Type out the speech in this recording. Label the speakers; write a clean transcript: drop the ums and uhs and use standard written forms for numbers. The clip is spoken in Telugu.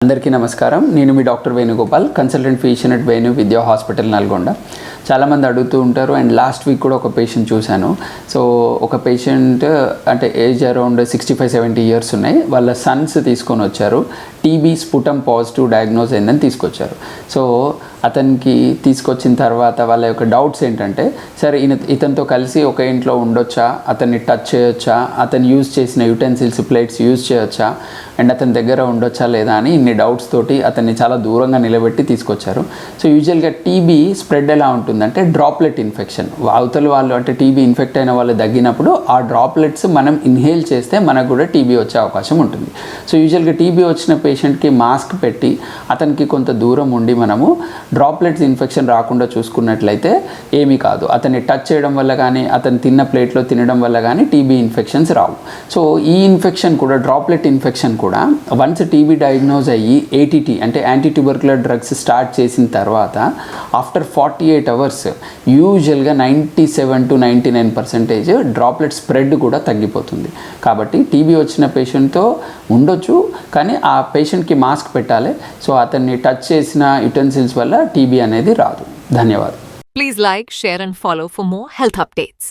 Speaker 1: అందరికీ నమస్కారం. నేను మీ doctor Venugopal, consultant physician at Venu Vidya hospital Nalgonda. చాలామంది అడుగుతూ ఉంటారు అండ్ లాస్ట్ వీక్ కూడా ఒక పేషెంట్ చూశాను. సో ఒక పేషెంట్ అంటే ఏజ్ అరౌండ్ 65-70 ఇయర్స్ ఉన్నాయి. వాళ్ళ సన్స్ తీసుకొని వచ్చారు. టీబీ స్పుటం పాజిటివ్ డయాగ్నోజ్ అయిందని తీసుకొచ్చారు. సో అతనికి తీసుకొచ్చిన తర్వాత వాళ్ళ యొక్క డౌట్స్ ఏంటంటే, సరే ఇతనితో కలిసి ఒక ఇంట్లో ఉండొచ్చా, అతన్ని టచ్ చేయొచ్చా, అతను యూజ్ చేసిన యుటెన్సిల్స్ ప్లేట్స్ యూజ్ చేయొచ్చా అండ్ అతని దగ్గర ఉండొచ్చా లేదా అని ఇన్ని డౌట్స్ తోటి అతన్ని చాలా దూరంగా నిలబెట్టి తీసుకొచ్చారు. సో యూజువల్గా టీబీ స్ప్రెడ్ ఎలా ఉంటుందంటే డ్రాప్లెట్ ఇన్ఫెక్షన్. అవతల వాళ్ళు అంటే టీబీ ఇన్ఫెక్ట్ అయిన వాళ్ళు దగ్గినప్పుడు ఆ డ్రాప్లెట్స్ మనం ఇన్హేల్ చేస్తే మనకు కూడా టీబీ వచ్చే అవకాశం ఉంటుంది. సో యూజువల్గా టీబీ వచ్చిన పేషెంట్కి మాస్క్ పెట్టి అతనికి కొంత దూరం ఉండి మనము డ్రాప్లెట్స్ ఇన్ఫెక్షన్ రాకుండా చూసుకున్నట్లయితే ఏమీ కాదు. అతన్ని టచ్ చేయడం వల్ల కానీ అతను తిన్న ప్లేట్లో తినడం వల్ల కానీ టీబీ ఇన్ఫెక్షన్స్ రావు. సో ఈ ఇన్ఫెక్షన్ కూడా డ్రాప్లెట్ ఇన్ఫెక్షన్ కూడా వన్స్ టీబీ డయాగ్నోజ్ అయ్యి ఏటీటీ అంటే యాంటీ ట్యూబర్కులర్ డ్రగ్స్ స్టార్ట్ చేసిన తర్వాత ఆఫ్టర్ 48 అవర్స్ యూజువల్గా 97-99% డ్రాప్లెట్ స్ప్రెడ్ కూడా తగ్గిపోతుంది. కాబట్టి టీబీ వచ్చిన పేషెంట్తో ఉండొచ్చు, కానీ ఆ పేషెంట్కి మాస్క్ పెట్టాలి. సో అతన్ని టచ్ చేసిన యుటెన్సిల్స్ వల్ల టీబీ అనేది రాదు. ధన్యవాదాలు.
Speaker 2: Please like, share and follow for more health updates.